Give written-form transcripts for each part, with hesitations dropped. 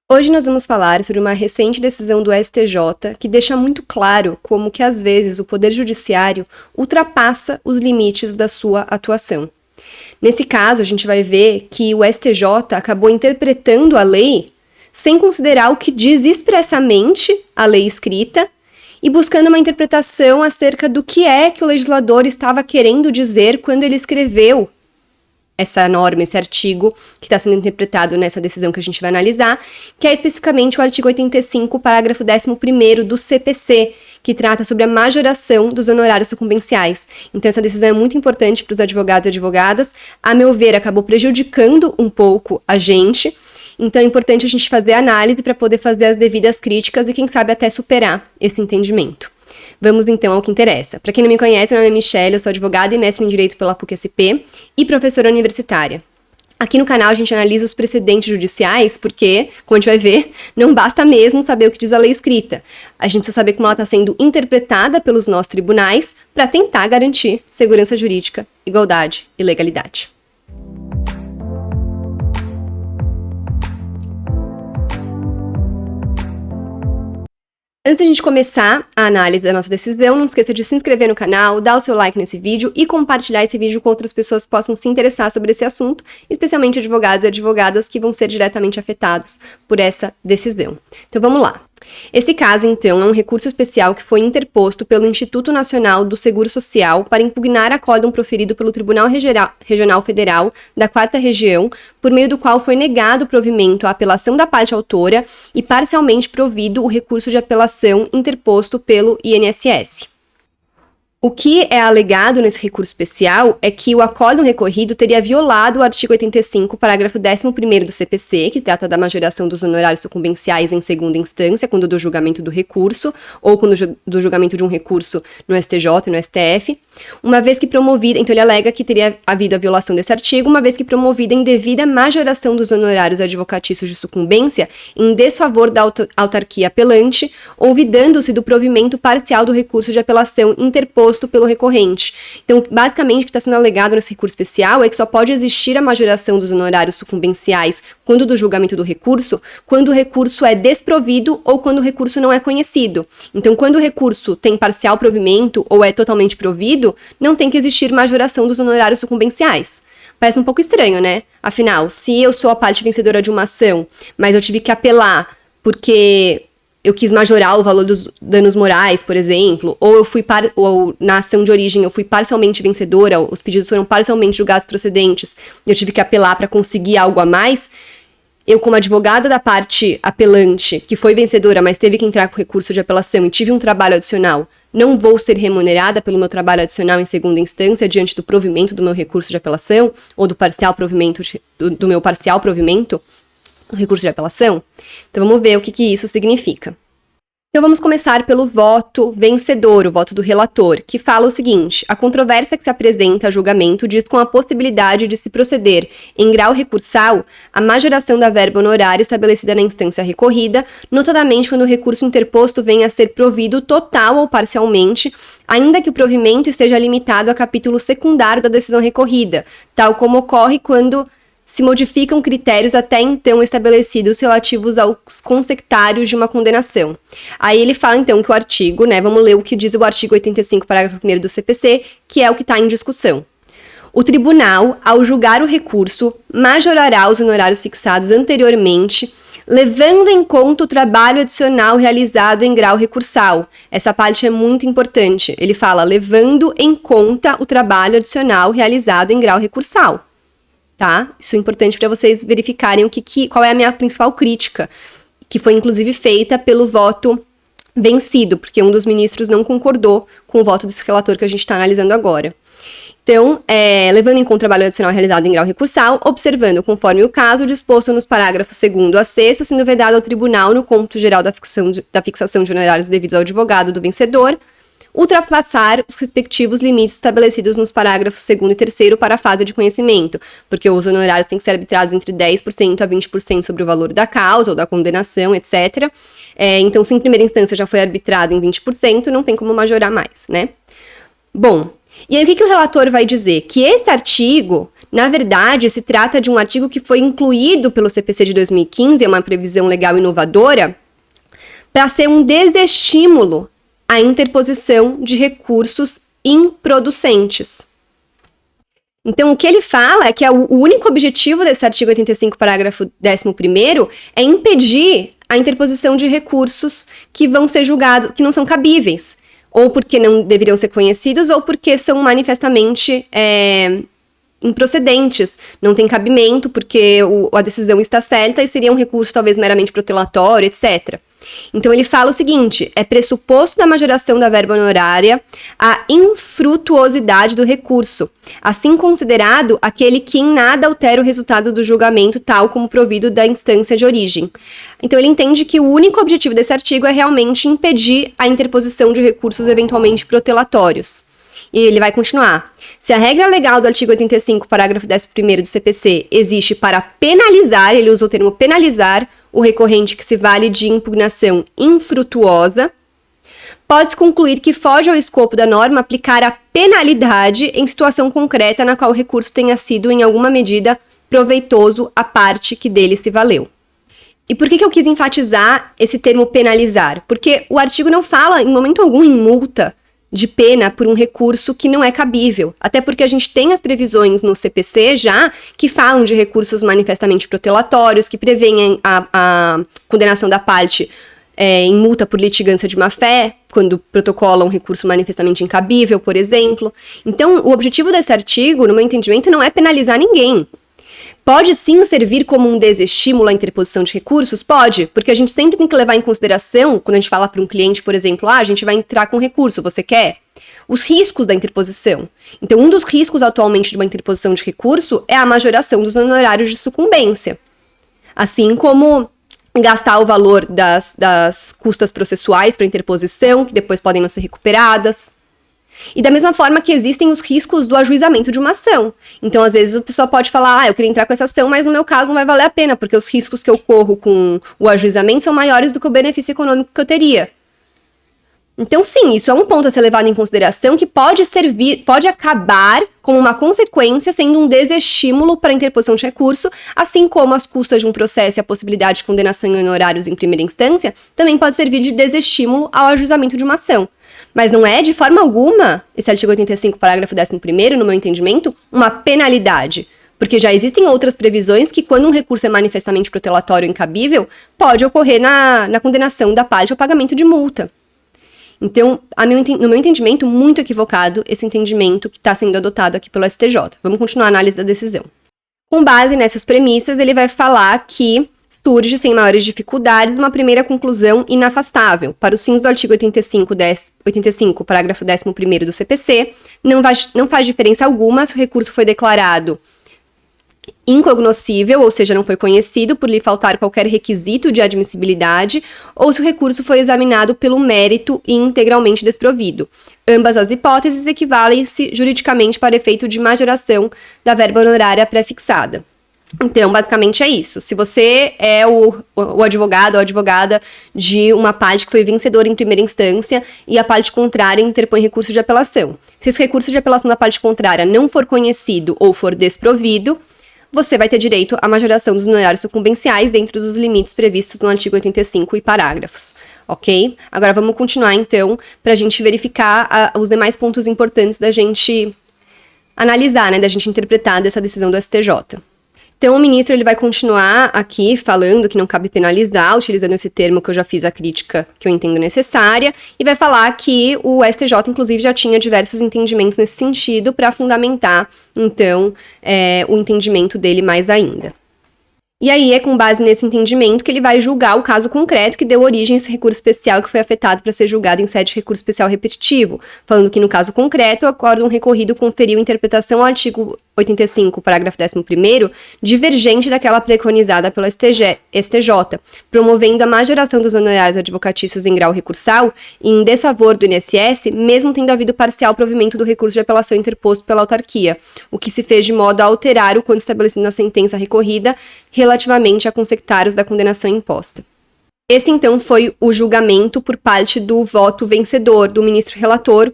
Hoje nós vamos falar sobre uma recente decisão do STJ que deixa muito claro como que às vezes o Poder Judiciário ultrapassa os limites da sua atuação. Nesse caso, a gente vai ver que o STJ acabou interpretando a lei sem considerar o que diz expressamente a lei escrita e buscando uma interpretação acerca do que é que o legislador estava querendo dizer quando ele escreveu essa norma, esse artigo que está sendo interpretado nessa decisão que a gente vai analisar, que é especificamente o artigo 85, parágrafo 11º do CPC, que trata sobre a majoração dos honorários sucumbenciais. Então essa decisão é muito importante para os advogados e advogadas. A meu ver, acabou prejudicando um pouco a gente. Então é importante a gente fazer a análise para poder fazer as devidas críticas e quem sabe até superar esse entendimento. Vamos então ao que interessa. Para quem não me conhece, meu nome é Michelle, eu sou advogada e mestre em Direito pela PUC-SP e professora universitária. Aqui no canal a gente analisa os precedentes judiciais porque, como a gente vai ver, não basta mesmo saber o que diz a lei escrita. A gente precisa saber como ela está sendo interpretada pelos nossos tribunais para tentar garantir segurança jurídica, igualdade e legalidade. Antes da gente começar a análise da nossa decisão, não esqueça de se inscrever no canal, dar o seu like nesse vídeo e compartilhar esse vídeo com outras pessoas que possam se interessar sobre esse assunto, especialmente advogados e advogadas que vão ser diretamente afetados por essa decisão. Então vamos lá. Esse caso, então, é um recurso especial que foi interposto pelo Instituto Nacional do Seguro Social para impugnar acórdão proferido pelo Tribunal Regional Federal da 4ª Região, por meio do qual foi negado o provimento à apelação da parte autora e parcialmente provido o recurso de apelação interposto pelo INSS. O que é alegado nesse recurso especial é que o acórdão recorrido teria violado o artigo 85, parágrafo 11º do CPC, que trata da majoração dos honorários sucumbenciais em segunda instância, quando do julgamento do recurso, ou quando do julgamento de um recurso no STJ e no STF, uma vez que promovida, então ele alega que teria havido a violação desse artigo, uma vez que promovida indevida majoração dos honorários advocatícios de sucumbência em desfavor da autarquia apelante, olvidando-se do provimento parcial do recurso de apelação interposto pelo recorrente. Então, basicamente, o que está sendo alegado nesse recurso especial é que só pode existir a majoração dos honorários sucumbenciais quando do julgamento do recurso, quando o recurso é desprovido ou quando o recurso não é conhecido. Então, quando o recurso tem parcial provimento ou é totalmente provido, não tem que existir majoração dos honorários sucumbenciais. Parece um pouco estranho, né? Afinal, se eu sou a parte vencedora de uma ação, mas eu tive que apelar porque eu quis majorar o valor dos danos morais, por exemplo, ou na ação de origem eu fui parcialmente vencedora, os pedidos foram parcialmente julgados procedentes, eu tive que apelar para conseguir algo a mais, eu como advogada da parte apelante, que foi vencedora, mas teve que entrar com recurso de apelação e tive um trabalho adicional, não vou ser remunerada pelo meu trabalho adicional em segunda instância diante do provimento do meu recurso de apelação, ou do parcial provimento, do meu parcial provimento, o recurso de apelação? Então vamos ver o que isso significa. Então vamos começar pelo voto vencedor, o voto do relator, que fala o seguinte: a controvérsia que se apresenta a julgamento diz com a possibilidade de se proceder, em grau recursal, à majoração da verba honorária estabelecida na instância recorrida, notadamente quando o recurso interposto venha a ser provido total ou parcialmente, ainda que o provimento esteja limitado a capítulo secundário da decisão recorrida, tal como ocorre quando se modificam critérios até então estabelecidos relativos aos consectários de uma condenação. Aí ele fala então que o artigo, vamos ler o que diz o artigo 85, parágrafo 1º do CPC, que é o que está em discussão. O tribunal, ao julgar o recurso, majorará os honorários fixados anteriormente, levando em conta o trabalho adicional realizado em grau recursal. Essa parte é muito importante. Ele fala levando em conta o trabalho adicional realizado em grau recursal. Tá? Isso é importante para vocês verificarem qual é a minha principal crítica, que foi inclusive feita pelo voto vencido, porque um dos ministros não concordou com o voto desse relator que a gente está analisando agora. Então, levando em conta o trabalho adicional realizado em grau recursal, observando, conforme o caso, disposto nos parágrafos 2º a 6º, sendo vedado ao tribunal no cômputo geral da fixação de honorários devidos ao advogado do vencedor, ultrapassar os respectivos limites estabelecidos nos parágrafos 2º e 3º para a fase de conhecimento, porque os honorários têm que ser arbitrados entre 10% a 20% sobre o valor da causa ou da condenação, etc. Então, se em primeira instância já foi arbitrado em 20%, não tem como majorar mais, né? Bom, E aí, o que o relator vai dizer? Que esse artigo, na verdade, se trata de um artigo que foi incluído pelo CPC de 2015, é uma previsão legal inovadora, para ser um desestímulo à interposição de recursos improducentes. Então, o que ele fala é que o único objetivo desse artigo 85, parágrafo 11º, é impedir a interposição de recursos que vão ser julgados, que não são cabíveis, ou porque não deveriam ser conhecidos, ou porque são manifestamente improcedentes, não tem cabimento, porque a decisão está certa e seria um recurso talvez meramente protelatório, etc. Então ele fala o seguinte: é pressuposto da majoração da verba honorária a infrutuosidade do recurso, assim considerado aquele que em nada altera o resultado do julgamento tal como provido da instância de origem. Então ele entende que o único objetivo desse artigo é realmente impedir a interposição de recursos eventualmente protelatórios. E ele vai continuar. Se a regra legal do artigo 85, parágrafo 11º do CPC existe para penalizar, ele usa o termo penalizar, o recorrente que se vale de impugnação infrutuosa, pode-se concluir que foge ao escopo da norma aplicar a penalidade em situação concreta na qual o recurso tenha sido, em alguma medida, proveitoso à parte que dele se valeu. E por que eu quis enfatizar esse termo penalizar? Porque o artigo não fala, em momento algum, em multa de pena por um recurso que não é cabível. Até porque a gente tem as previsões no CPC já que falam de recursos manifestamente protelatórios, que prevêem a condenação da parte em multa por litigância de má-fé, quando protocola um recurso manifestamente incabível, por exemplo. Então, o objetivo desse artigo, no meu entendimento, não é penalizar ninguém. Pode sim servir como um desestímulo à interposição de recursos? Pode, porque a gente sempre tem que levar em consideração, quando a gente fala para um cliente, por exemplo, a gente vai entrar com recurso, você quer? Os riscos da interposição. Então, um dos riscos atualmente de uma interposição de recurso é a majoração dos honorários de sucumbência. Assim como gastar o valor das custas processuais para interposição, que depois podem não ser recuperadas. E da mesma forma que existem os riscos do ajuizamento de uma ação. Então, às vezes, a pessoa pode falar, eu queria entrar com essa ação, mas no meu caso não vai valer a pena, porque os riscos que eu corro com o ajuizamento são maiores do que o benefício econômico que eu teria. Então, sim, isso é um ponto a ser levado em consideração que pode acabar como uma consequência sendo um desestímulo para a interposição de recurso, assim como as custas de um processo e a possibilidade de condenação em honorários em primeira instância também pode servir de desestímulo ao ajuizamento de uma ação. Mas não é, de forma alguma, esse artigo 85, parágrafo 11º, no meu entendimento, uma penalidade. Porque já existem outras previsões que, quando um recurso é manifestamente protelatório ou incabível, pode ocorrer na condenação da parte ao pagamento de multa. Então, no meu entendimento, muito equivocado esse entendimento que está sendo adotado aqui pelo STJ. Vamos continuar a análise da decisão. Com base nessas premissas, ele vai falar que surge, sem maiores dificuldades, uma primeira conclusão inafastável. Para os fins do artigo 85, parágrafo 11º do CPC, não faz diferença alguma se o recurso foi declarado incognoscível, ou seja, não foi conhecido por lhe faltar qualquer requisito de admissibilidade, ou se o recurso foi examinado pelo mérito e integralmente desprovido. Ambas as hipóteses equivalem-se juridicamente para efeito de majoração da verba honorária pré-fixada. Então, basicamente é isso. Se você é o advogado ou advogada de uma parte que foi vencedora em primeira instância e a parte contrária interpõe recurso de apelação. Se esse recurso de apelação da parte contrária não for conhecido ou for desprovido, você vai ter direito à majoração dos honorários sucumbenciais dentro dos limites previstos no artigo 85 e parágrafos, ok? Agora vamos continuar, então, para a gente verificar os demais pontos importantes da gente analisar, né, da gente interpretar dessa decisão do STJ. Então, o ministro ele vai continuar aqui falando que não cabe penalizar, utilizando esse termo que eu já fiz a crítica que eu entendo necessária, e vai falar que o STJ, inclusive, já tinha diversos entendimentos nesse sentido para fundamentar, então, o entendimento dele mais ainda. E aí, é com base nesse entendimento que ele vai julgar o caso concreto que deu origem a esse recurso especial que foi afetado para ser julgado em sede de recurso especial repetitivo, falando que no caso concreto, o acórdão recorrido conferiu interpretação ao artigo 85, parágrafo 11º, divergente daquela preconizada pelo STJ, promovendo a majoração dos honorários advocatícios em grau recursal em desfavor do INSS, mesmo tendo havido parcial provimento do recurso de apelação interposto pela autarquia, o que se fez de modo a alterar o quanto estabelecido na sentença recorrida relativamente a consectários da condenação imposta. Esse, então, foi o julgamento por parte do voto vencedor do ministro relator,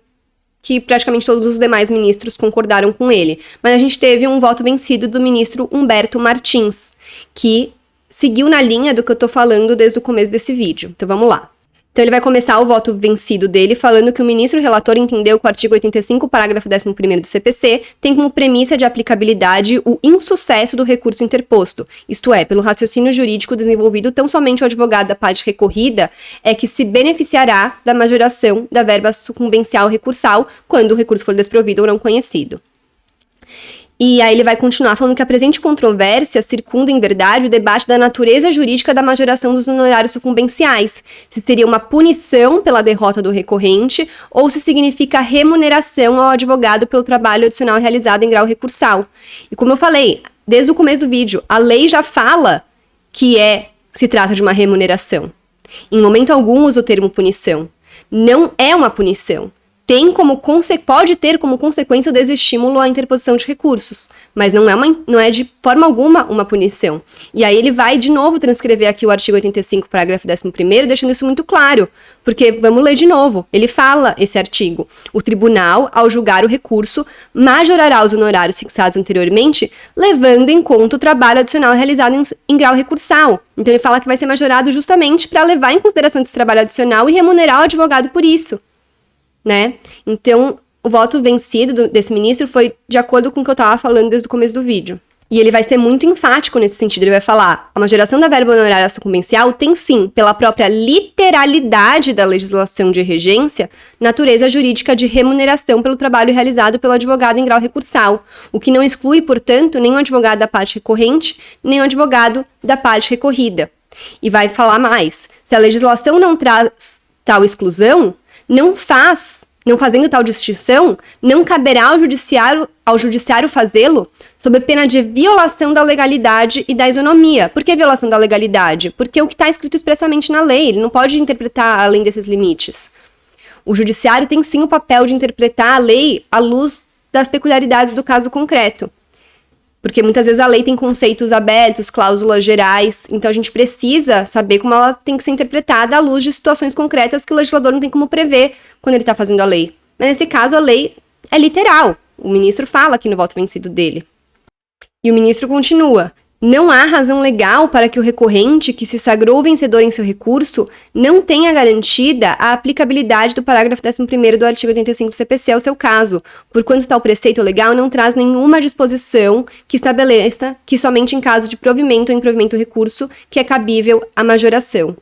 que praticamente todos os demais ministros concordaram com ele. Mas a gente teve um voto vencido do ministro Humberto Martins, que seguiu na linha do que eu tô falando desde o começo desse vídeo. Então vamos lá. Então ele vai começar o voto vencido dele falando que o ministro relator entendeu que o artigo 85, parágrafo 11º do CPC tem como premissa de aplicabilidade o insucesso do recurso interposto, isto é, pelo raciocínio jurídico desenvolvido, tão somente o advogado da parte recorrida é que se beneficiará da majoração da verba sucumbencial recursal quando o recurso for desprovido ou não conhecido. E aí ele vai continuar falando que a presente controvérsia circunda, em verdade, o debate da natureza jurídica da majoração dos honorários sucumbenciais, se seria uma punição pela derrota do recorrente ou se significa remuneração ao advogado pelo trabalho adicional realizado em grau recursal. E como eu falei, desde o começo do vídeo, a lei já fala que se trata de uma remuneração. Em momento algum usa o termo punição. Não é uma punição. Pode ter como consequência o desestímulo à interposição de recursos, mas não é de forma alguma uma punição. E aí ele vai de novo transcrever aqui o artigo 85, parágrafo 11º, deixando isso muito claro, porque vamos ler de novo. Ele fala esse artigo: o tribunal, ao julgar o recurso, majorará os honorários fixados anteriormente, levando em conta o trabalho adicional realizado em grau recursal. Então ele fala que vai ser majorado justamente para levar em consideração esse trabalho adicional e remunerar o advogado por isso. Né? Então, o voto vencido desse ministro foi de acordo com o que eu estava falando desde o começo do vídeo. E ele vai ser muito enfático nesse sentido. Ele vai falar: a majoração da verba honorária sucumbencial tem sim, pela própria literalidade da legislação de regência, natureza jurídica de remuneração pelo trabalho realizado pelo advogado em grau recursal, o que não exclui, portanto, nem o advogado da parte recorrente, nem o advogado da parte recorrida. E vai falar mais: se a legislação não traz tal exclusão, não fazendo tal distinção, não caberá ao judiciário fazê-lo sob pena de violação da legalidade e da isonomia. Por que violação da legalidade? Porque o que está escrito expressamente na lei, ele não pode interpretar além desses limites. O judiciário tem sim o papel de interpretar a lei à luz das peculiaridades do caso concreto. Porque muitas vezes a lei tem conceitos abertos, cláusulas gerais, então a gente precisa saber como ela tem que ser interpretada à luz de situações concretas que o legislador não tem como prever quando ele está fazendo a lei. Mas nesse caso a lei é literal, o ministro fala aqui no voto vencido dele. E o ministro continua: não há razão legal para que o recorrente, que se sagrou vencedor em seu recurso, não tenha garantida a aplicabilidade do parágrafo 11º do artigo 85 do CPC ao seu caso, porquanto tal preceito legal não traz nenhuma disposição que estabeleça que somente em caso de provimento ou improvimento recurso que é cabível a majoração.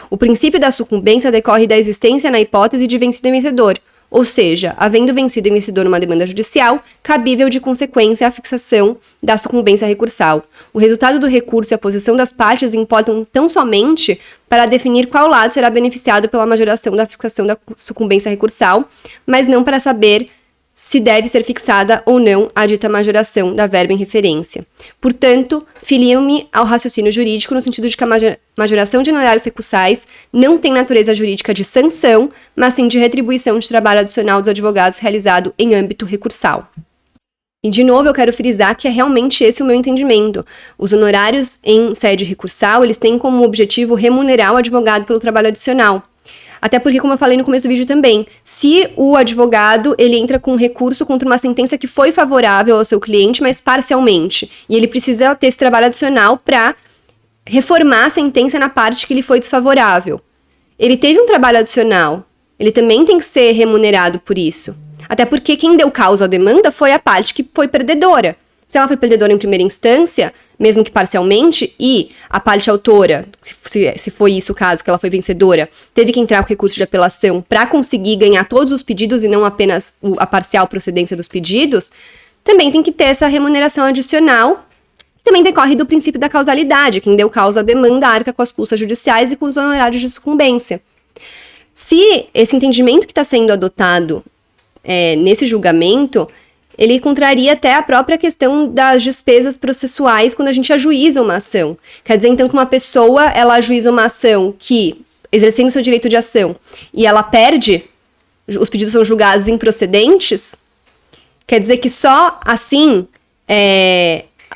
O princípio da sucumbência decorre da existência na hipótese de vencido e vencedor, ou seja, havendo vencido e vencedor numa demanda judicial, cabível de consequência a fixação da sucumbência recursal. O resultado do recurso e a posição das partes importam tão somente para definir qual lado será beneficiado pela majoração da fixação da sucumbência recursal, mas não para saber se deve ser fixada ou não a dita majoração da verba em referência. Portanto, filio-me ao raciocínio jurídico no sentido de que a majoração de honorários recursais não tem natureza jurídica de sanção, mas sim de retribuição de trabalho adicional dos advogados realizado em âmbito recursal. E, de novo, eu quero frisar que é realmente esse o meu entendimento. Os honorários em sede recursal, eles têm como objetivo remunerar o advogado pelo trabalho adicional. Até porque, como eu falei no começo do vídeo também, se o advogado ele entra com um recurso contra uma sentença que foi favorável ao seu cliente, mas parcialmente, e ele precisa ter esse trabalho adicional para reformar a sentença na parte que lhe foi desfavorável. Ele teve um trabalho adicional, ele também tem que ser remunerado por isso. Até porque quem deu causa à demanda foi a parte que foi perdedora. Se ela foi perdedora em primeira instância, mesmo que parcialmente, e a parte autora, se foi isso o caso, que ela foi vencedora, teve que entrar com recurso de apelação para conseguir ganhar todos os pedidos e não apenas a parcial procedência dos pedidos, também tem que ter essa remuneração adicional, que também decorre do princípio da causalidade. Quem deu causa à demanda arca com as custas judiciais e com os honorários de sucumbência. Se esse entendimento que está sendo adotado nesse julgamento, ele contraria até a própria questão das despesas processuais quando a gente ajuiza uma ação. Quer dizer, então, que uma pessoa, ela ajuiza uma ação que, exercendo seu direito de ação, e ela perde, os pedidos são julgados improcedentes, quer dizer que só assim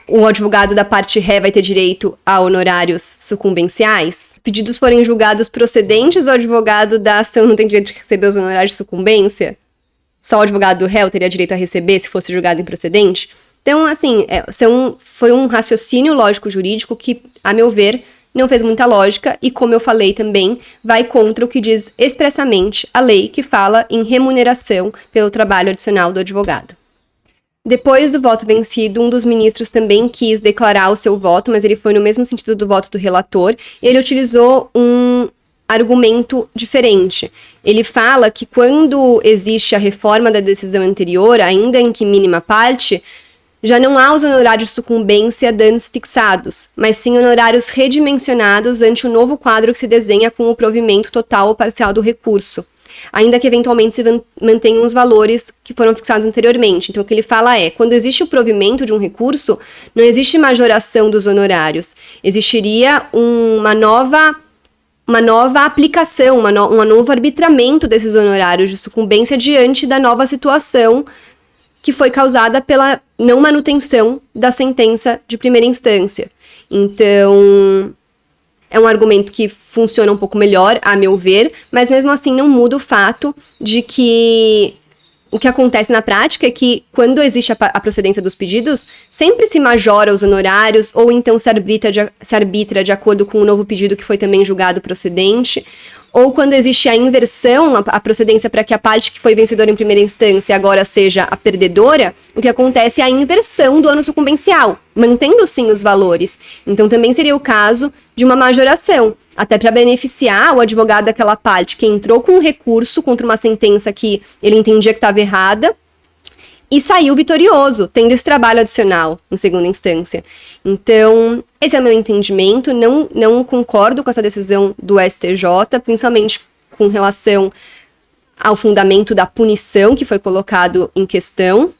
o advogado da parte ré vai ter direito a honorários sucumbenciais? Pedidos forem julgados procedentes, o advogado da ação não tem direito de receber os honorários de sucumbência? só o advogado do réu teria direito a receber se fosse julgado improcedente. Então, assim, foi um raciocínio lógico-jurídico que, a meu ver, não fez muita lógica e, como eu falei também, vai contra o que diz expressamente a lei que fala em remuneração pelo trabalho adicional do advogado. Depois do voto vencido, um dos ministros também quis declarar o seu voto, mas ele foi no mesmo sentido do voto do relator, e ele utilizou um argumento diferente. Ele fala que quando existe a reforma da decisão anterior, ainda em que mínima parte, já não há os honorários de sucumbência dantes fixados, mas sim honorários redimensionados ante o novo quadro que se desenha com o provimento total ou parcial do recurso, ainda que eventualmente se mantenham os valores que foram fixados anteriormente. Então, o que ele fala é, quando existe o provimento de um recurso, não existe majoração dos honorários, existiria uma nova aplicação, um novo arbitramento desses honorários de sucumbência diante da nova situação que foi causada pela não manutenção da sentença de primeira instância. Então, é um argumento que funciona um pouco melhor, a meu ver, mas mesmo assim não muda o fato de que o que acontece na prática é que, quando existe a procedência dos pedidos, sempre se majora os honorários, ou então se arbitra de acordo com o novo pedido que foi também julgado procedente, ou quando existe a inversão, a procedência para que a parte que foi vencedora em primeira instância agora seja a perdedora, o que acontece é a inversão do ônus sucumbencial, mantendo sim os valores. Então também seria o caso de uma majoração, até para beneficiar o advogado daquela parte que entrou com um recurso contra uma sentença que ele entendia que estava errada, e saiu vitorioso, tendo esse trabalho adicional em segunda instância. Então, esse é o meu entendimento, não concordo com essa decisão do STJ, principalmente com relação ao fundamento da punição que foi colocado em questão,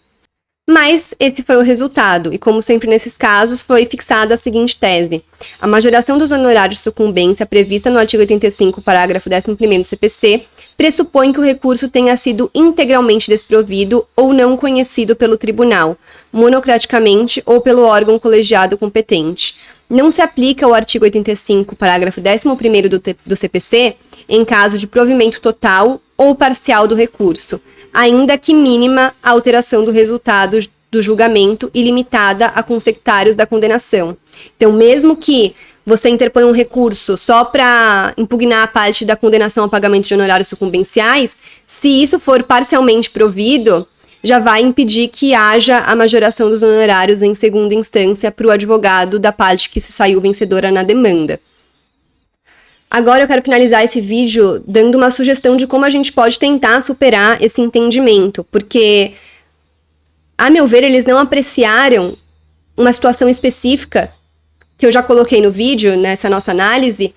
mas esse foi o resultado, e como sempre nesses casos, foi fixada a seguinte tese: a majoração dos honorários de sucumbência prevista no artigo 85, parágrafo 11º do CPC, pressupõe que o recurso tenha sido integralmente desprovido ou não conhecido pelo tribunal, monocraticamente ou pelo órgão colegiado competente. Não se aplica o artigo 85, parágrafo 11º do CPC, em caso de provimento total ou parcial do recurso, ainda que mínima alteração do resultado do julgamento e limitada a consectários da condenação. Então, mesmo que você interpõe um recurso só para impugnar a parte da condenação ao pagamento de honorários sucumbenciais, se isso for parcialmente provido, já vai impedir que haja a majoração dos honorários em segunda instância para o advogado da parte que se saiu vencedora na demanda. Agora eu quero finalizar esse vídeo dando uma sugestão de como a gente pode tentar superar esse entendimento, porque, a meu ver, eles não apreciaram uma situação específica que eu já coloquei no vídeo, nessa nossa análise,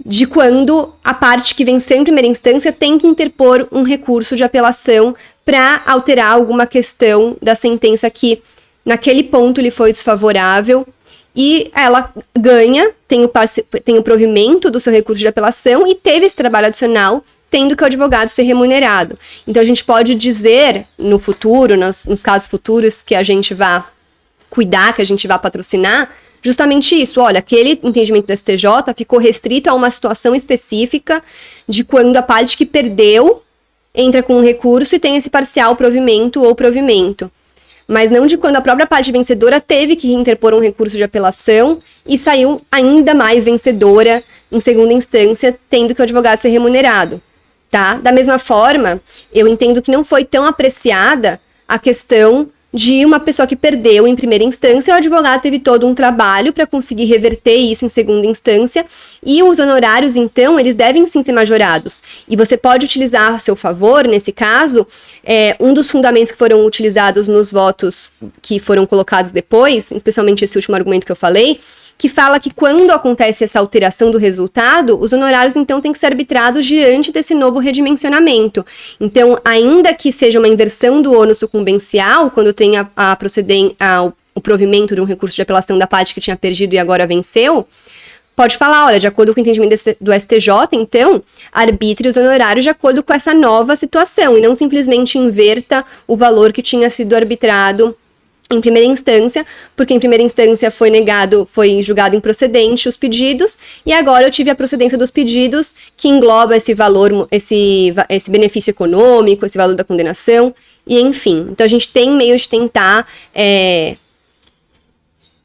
de quando a parte que venceu em primeira instância tem que interpor um recurso de apelação para alterar alguma questão da sentença que, naquele ponto, lhe foi desfavorável, e ela ganha, tem o provimento do seu recurso de apelação e teve esse trabalho adicional, tendo que o advogado ser remunerado. Então, a gente pode dizer, no futuro, nos casos futuros que a gente vá cuidar, que a gente vá patrocinar, justamente isso: olha, aquele entendimento do STJ ficou restrito a uma situação específica de quando a parte que perdeu entra com um recurso e tem esse parcial provimento ou provimento, mas não de quando a própria parte vencedora teve que interpor um recurso de apelação e saiu ainda mais vencedora em segunda instância, tendo que o advogado ser remunerado, tá? Da mesma forma, eu entendo que não foi tão apreciada a questão de uma pessoa que perdeu em primeira instância, o advogado teve todo um trabalho para conseguir reverter isso em segunda instância, e os honorários, então, eles devem sim ser majorados. E você pode utilizar a seu favor, nesse caso, um dos fundamentos que foram utilizados nos votos que foram colocados depois, especialmente esse último argumento que eu falei, que fala que quando acontece essa alteração do resultado, os honorários, então, têm que ser arbitrados diante desse novo redimensionamento. Então, ainda que seja uma inversão do ônus sucumbencial, quando tem o provimento de um recurso de apelação da parte que tinha perdido e agora venceu, pode falar, olha, de acordo com o entendimento do STJ, então, arbitre os honorários de acordo com essa nova situação, e não simplesmente inverta o valor que tinha sido arbitrado em primeira instância, porque em primeira instância foi julgado improcedente os pedidos, e agora eu tive a procedência dos pedidos, que engloba esse valor, esse benefício econômico, esse valor da condenação, e enfim. Então a gente tem meios de tentar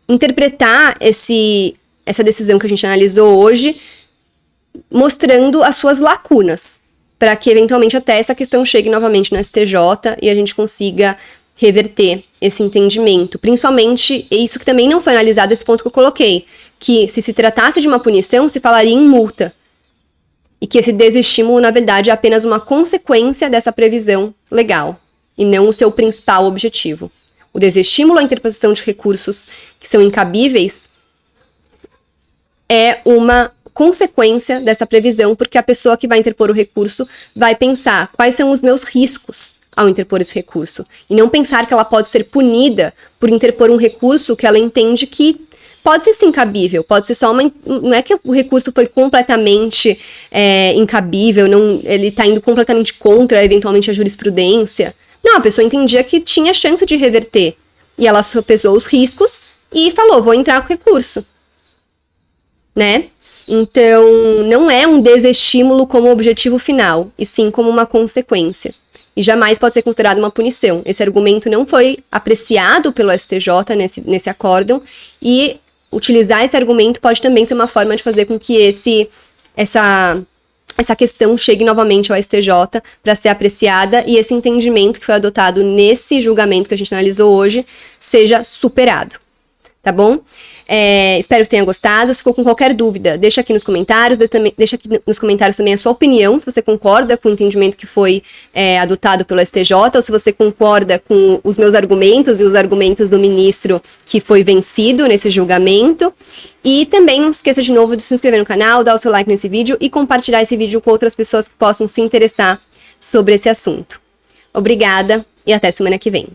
interpretar essa decisão que a gente analisou hoje, mostrando as suas lacunas, para que eventualmente até essa questão chegue novamente no STJ e a gente consiga reverter esse entendimento. Principalmente, isso que também não foi analisado, esse ponto que eu coloquei, que se tratasse de uma punição, se falaria em multa. E que esse desestímulo, na verdade, é apenas uma consequência dessa previsão legal, e não o seu principal objetivo. O desestímulo à interposição de recursos que são incabíveis é uma consequência dessa previsão, porque a pessoa que vai interpor o recurso vai pensar quais são os meus riscos ao interpor esse recurso, e não pensar que ela pode ser punida por interpor um recurso que ela entende que pode ser sim cabível, pode ser só não é que o recurso foi completamente incabível, ele está indo completamente contra, eventualmente, a jurisprudência. Não, a pessoa entendia que tinha chance de reverter, e ela sopesou os riscos e falou, vou entrar com recurso, né? Então, não é um desestímulo como objetivo final, e sim como uma consequência. E jamais pode ser considerado uma punição. Esse argumento não foi apreciado pelo STJ nesse acórdão, e utilizar esse argumento pode também ser uma forma de fazer com que essa questão chegue novamente ao STJ para ser apreciada e esse entendimento que foi adotado nesse julgamento que a gente analisou hoje seja superado. Tá bom? Espero que tenha gostado. Se ficou com qualquer dúvida, deixa aqui nos comentários. Deixa aqui nos comentários também a sua opinião, se você concorda com o entendimento que foi adotado pelo STJ, ou se você concorda com os meus argumentos e os argumentos do ministro que foi vencido nesse julgamento. E também não esqueça de novo de se inscrever no canal, dar o seu like nesse vídeo e compartilhar esse vídeo com outras pessoas que possam se interessar sobre esse assunto. Obrigada e até semana que vem.